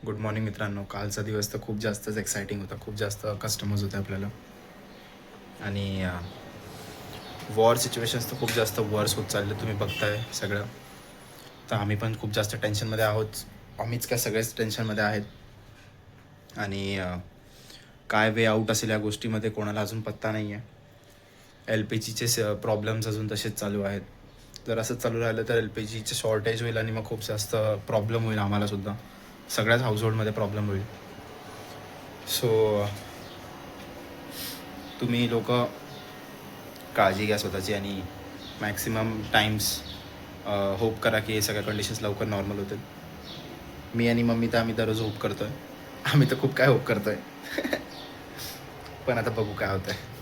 Good morning मित्रांनो. कालचा दिवस तर खूप जास्तच एक्साइटिंग होता. खूप जास्त कस्टमर्स होते आपल्याला आणि वॉर सिच्युएशन्स तर खूप जास्त वर्स होत चालले. तुम्ही बघताय सगळं. तर आम्ही पण खूप जास्त टेन्शनमध्ये आहोत. आम्हीच काय सगळेच टेन्शनमध्ये आहेत आणि काय वे आऊट असेल या गोष्टीमध्ये कोणाला अजून पत्ता नाही आहे. LPGचे प्रॉब्लेम्स अजून तसेच चालू आहेत. जर असंच चालू राहिलं तर LPGचे शॉर्टेज होईल आणि मग खूप जास्त प्रॉब्लेम होईल आम्हालासुद्धा. सगळ्याच हाऊसहोल्डमध्ये प्रॉब्लेम होईल. सो तुम्ही लोक काळजी घ्या स्वतःची आणि मॅक्सिमम टाईम्स होप करा की हे सगळ्या कंडिशन्स लवकर नॉर्मल होतील. मी आणि मम्मी तर आम्ही दररोज होप करतो आहे. आम्ही तर खूप काय होप करतो आहे. पण आता बघू काय होतं आहे.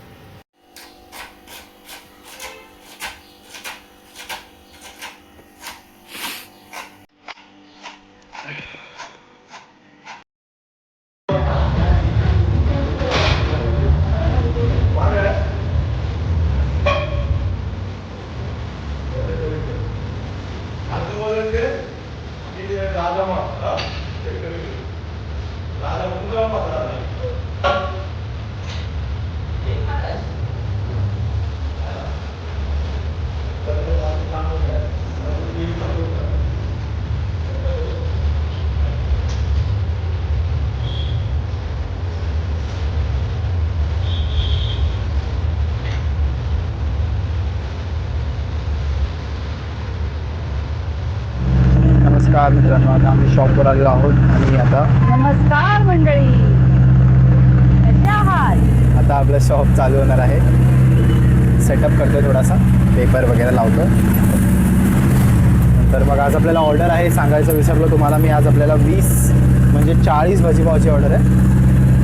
नमस्कार मित्रांनो, आता आम्ही शॉपवर आलेलो आहोत आणि आता नमस्कार मंडळी, कसे आहात? आता आपलं शॉप चालू होणार आहे. सेटअप करतो थोडासा, पेपर वगैरे लावतो. नंतर मग आज आपल्याला ऑर्डर आहे, सांगायचं विसरलो तुम्हाला मी. आज आपल्याला 20 म्हणजे 40 भजीपावची ऑर्डर आहे.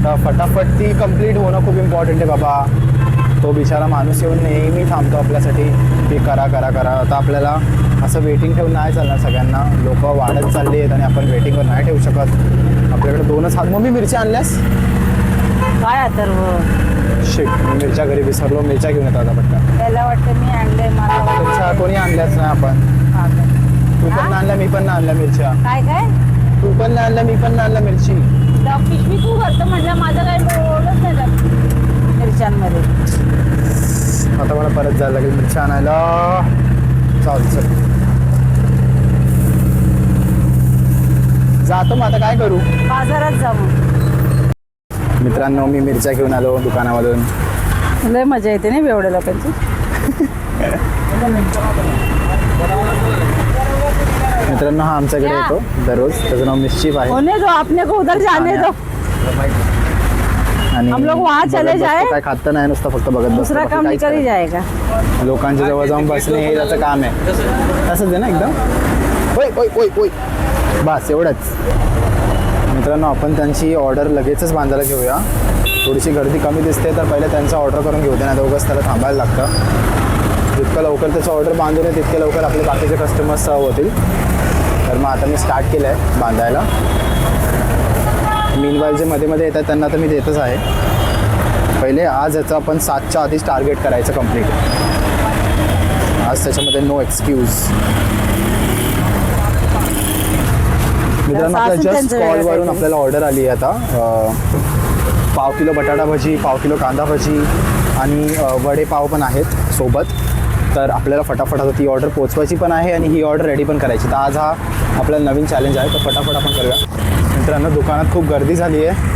तर फटाफट ती कंप्लीट होणं खूप इम्पॉर्टंट आहे बाबा. तो बिचारा माणूस येऊन नेहमी थांबतो आपल्यासाठी की करा करा करा. आता आपल्याला असं वेटिंग ठेवून नाही चालणार. सगळ्यांना लोक वाढत चालली आहेत आणि आपण वेटिंगवर नाही ठेवू शकत. आपल्याकडे 2च हात. मम्मी मिरच्या आणल्यास काय अथर्व? शिट, मी मिरच्या घरी विसरलो. मिरच्या घेऊन येतो आता पटकन. त्याला वाटतं मी आणलंय, मला मिरच्या कोणी आणल्याच नाही आपण. तू पण नाही आणल्या, मी पण नाही आणल्या मिरच्या. काय काय तू पण नाही आणल्या, मी पण नाही आणल्या मिरची. पिशवी तू करतो म्हटलं, माझं काही ओळखच नाही त्या मिरच्यांमध्ये. आता मला परत जायला लागेल मिरच्या आणायला. चालेल चल जातो मग. आता काय करू, बाजारात जाऊ. मित्रांनो मी मिरच्या घेऊन आलो दुकानामधून. लय मजा येते नाही एवढ्या लोकांची. मित्रांनो हा आमच्याकडे येतो दररोज. त्याचं नाव मिस्चिफ आहे. होने दो, आपने को उधर जाने दो. आणि हम लोग वहाँ चले जाए. काय खात नाही, नुसतं फक्त बघत बसतो. दुसरा काम काहीच निकल ही नाही. जाएगा. लोकांच्या जवळ जाऊन बसणे हे त्याचं काम आहे. तसंच आहे ना एकदम. ओय ओय ओय ओय, बस एवढंच. मित्रांनो आपण त्यांची ऑर्डर लगेचच बांधायला घेऊया. थोडीशी गर्दी कमी दिसते तर पहिले त्यांचं ऑर्डर करून घेऊ दे, नाही दोघंच त्याला थांबायला लागतं. जितकं लवकर त्याचं ऑर्डर बांधून आहे तितके लवकर आपले बाकीचे कस्टमर्स सर्व होतील. तर मग आता मी स्टार्ट केलं आहे बांधायला. मीनवाईल जे मध्ये मध्ये येतात त्यांना तर मी देतच आहे. पहिले आज याचं आपण 7च्या आधीच टार्गेट करायचं कंप्लीट. आज त्याच्यामध्ये नो एक्सक्यूज. मित्रांनो आपल्या जस्ट कॉलवरून आपल्याला ऑर्डर आली आहे आता. पाव किलो बटाटा भजी, पाव किलो कांदा भजी आणि वडेपाव पण आहेत सोबत. तर आपल्याला फटाफट आता ती ऑर्डर पोचवायची पण आहे आणि ही ऑर्डर रेडी पण करायची. तर आज हा आपल्याला नवीन चॅलेंज आहे. तर फटाफट आपण करूया. मित्रांनो दुकानात खूप गर्दी झाली आहे.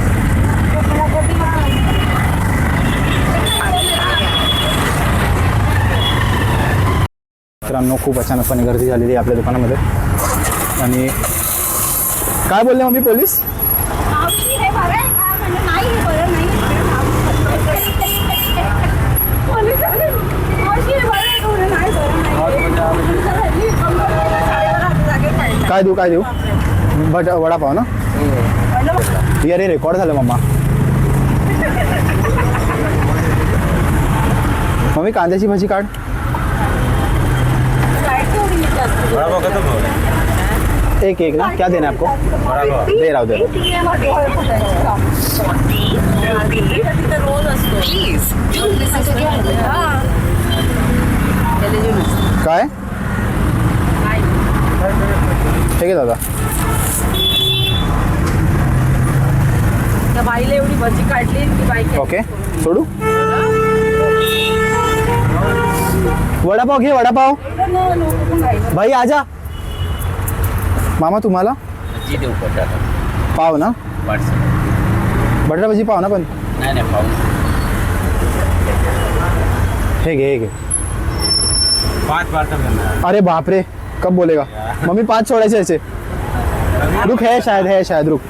मित्रांनो खूप अचानकपणे गर्दी झालेली आहे आपल्या दुकानामध्ये. आणि काय बोलले मम्मी पोलीस? काय देऊ काय देऊ? वडापाव ना. अरे रेकॉर्ड झालं मम्मा. मम्मी कांद्याची भाजी काढ. एक एक ना क्या देना आपको? दे रहा हूँ दे. काय ठीक आहे दादा. बाईला एवढी भजी काढली की बाई ओके सोडू. वडापाव घे वडापाव. भाई आजा. मामा तुम्हाला जी देऊ बटाटा पाव ना. पार्सल बटाटा भजी पाव ना पण. नाही पाहू. हे घे हे घे. 5 पार्सल करना है. अरे बाप रे कब बोलेगा. मम्मी 5 छोड़ायचे ऐसे. रुक है शायद रुक.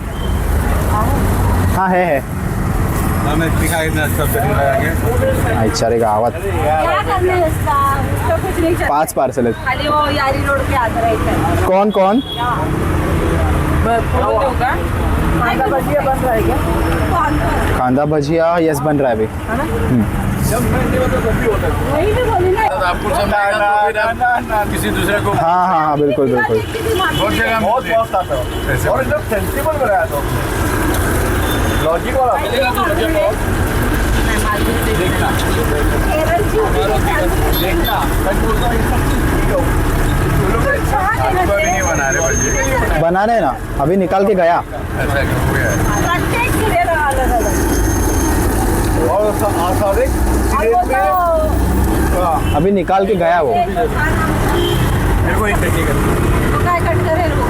हाँ है. हमें दिखा इतना सब लगा अच्छा रे गावात क्या करने है इसका? उसका कुछ नहीं चाहिए. 5 पार्सल आहेत. खाली वो यारी रोड पे आता रहता कौन कौन. कांदा भजिया बन रहा है क्या? कांदा भजिया यस बन रहा है अभी. वही भी बोली ना. आपको समझाएगा किसी दूसरे को हाँ हाँ हाँ बिल्कुल बिल्कुल. बहुत जगह बहुत आता है और एकदम सेंसिबल बनाया तो लॉजिक वाला देखना देखना भी नहीं बना रहे बल्कि बना रहे ना अभी निकाल के गया. ऐसा हो गया है. प्रत्येक सिलेंडर अलग अलग. और आसादिक अभी निकाल के गया वो. मेरे को एक टेक्निकल काय कट करेल वो.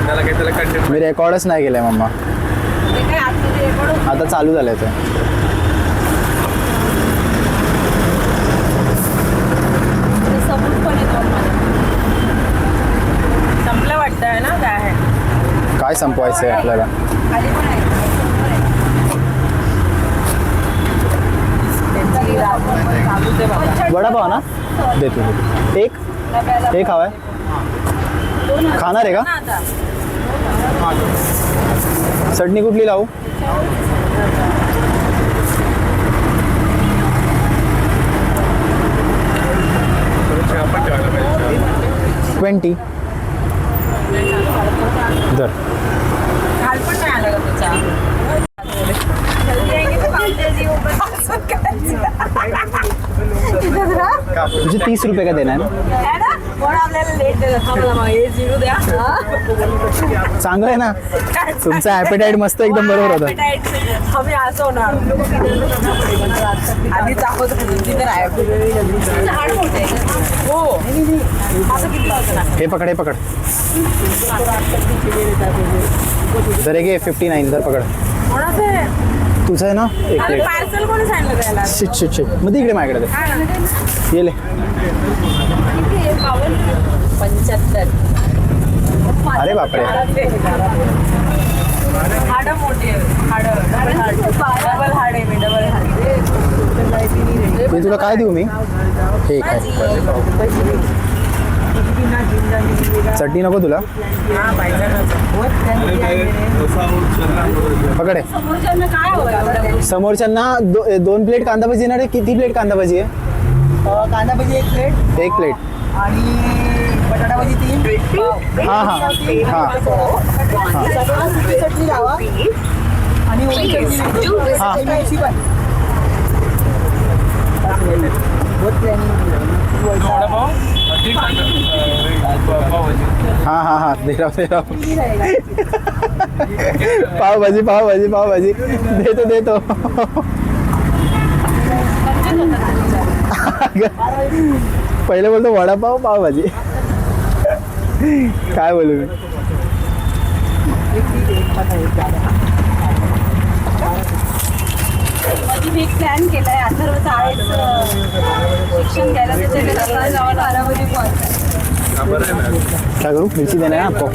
त्याला कंटेंट मी रेकॉर्डच नाही केलंय मम्मा. ते काय आतमध्ये रेकॉर्ड आता चालू झालंय ते. समोर पण येतो मला. संपलं वाटतंय ना काय आहे. काय संपवायचं आहे आपल्याला. खाली पण आहे. वडापाव ना देतो एक हवाय. खाणार आहे का. चटणी कुठली लावू. आपण ठेवायला पाहिजे. 20 दर. घाल पण नाही आलं का तुझा. जल्दी आएंगे तो काम जल्दी ऊपर. किती जरा तुझे 30 रुपये का देना है ना. है ना. कोण आपल्याला लेट देतात. थांबला मग हे 0 द्या. चांगलं आहे ना. तुमचा ॲपेटाईट मस्त एकदम बरोबर होता. आम्ही असं होणार. आधी दाखवतो तिथे राहायचं. झाड मोठे हो. असं किती वाजता. हे पकड जर एक 59 दर पकड. कोणाचं आहे. तुझं आहे ना एक प्लेट. पार्सल कोणी सांगितलं द्यायला. शिट मग इकडे माझ्याकडे दे. ये ले. 75. अरे बापरे. हाडं मोठी आहे. डबल हाड आहे मी. डबल हाड. मी तुला काय देऊ मी. हे काय चटणी नको तुला. पकडे. समोरच्यांना काय हवं. समोरच्यांना 2 प्लेट कांदा भजी येणार आहे. किती प्लेट कांदा भजी आहे. कांदा भजी 1 प्लेट एक प्लेट. आणि बटाटा भजी 3. हां हां हां सुकी चटणी लावा आणि ओली चटणी हां मिरची पण. बहुत प्लॅनिंग. हां दे रहा पाव भाजी देतो. पहिले बोलतो वडापाव पावभाजी. काय बोलू मी. मी एक प्लॅन केलाय. अथर्व शाळेचं शिक्षण घ्यायला त्याच्याकडे जाऊन बारामध्ये क्या करूँ. मिर्ची देना है आपको.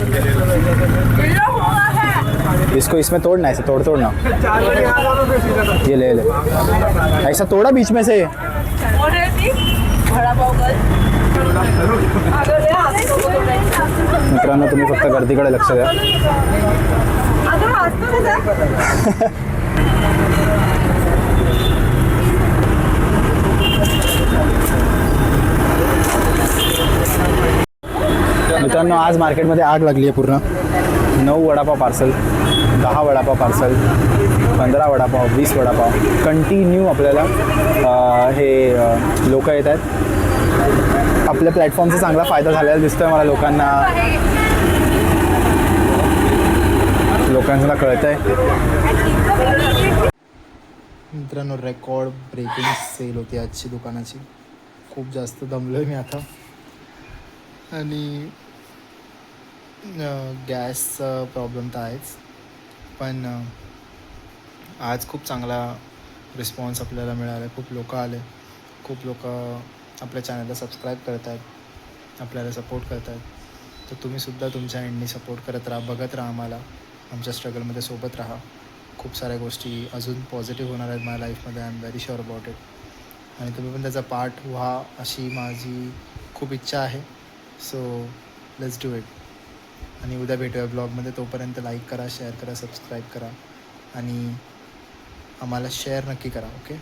इसको इसमें तोड़ना है. ऐसे तोड़ना. ये ले ऐसा तोड़ा बीच में से. मित्रांनो तुम्ही फक्त गर्दीकडे लक्ष द्या. मित्रांनो आज मार्केटमध्ये आग लागली आहे पूर्ण. 9 vada pav parcel, 10 vada pav parcel, 15 vada pav, 20 vada pav continue आपल्याला हे लोक येत आहेत. आपल्या प्लॅटफॉर्मचा चांगला फायदा झालेला दिसतोय मला. लोकांना लोकांना कळतंय. मित्रांनो रेकॉर्ड ब्रेकिंग सेल होती आजची दुकानाची. खूप जास्त दमलो आहे मी आता. आणि गॅसचा प्रॉब्लेम तर आहेच, पण आज खूप चांगला रिस्पॉन्स आपल्याला मिळाला. खूप लोक आले, खूप लोक आपल्या चॅनलला सबस्क्राईब करत आहेत, आपल्याला सपोर्ट करत आहेत. तर तुम्हीसुद्धा तुमच्या एंडनी सपोर्ट करत राहा, बघत राहा आम्हाला, आमच्या स्ट्रगलमध्ये सोबत राहा. खूप साऱ्या गोष्टी अजून पॉझिटिव्ह होणार आहेत माझ्या लाईफमध्ये. I am very sure about it. आणि तुम्ही पण त्याचा पार्ट व्हा अशी माझी खूप इच्छा आहे. So let's do it. आणि उद्या भेटूया ब्लॉगमध्ये. तोपर्यंत लाईक करा, शेअर करा, सबस्क्राईब करा आणि आम्हाला शेअर नक्की करा. ओके.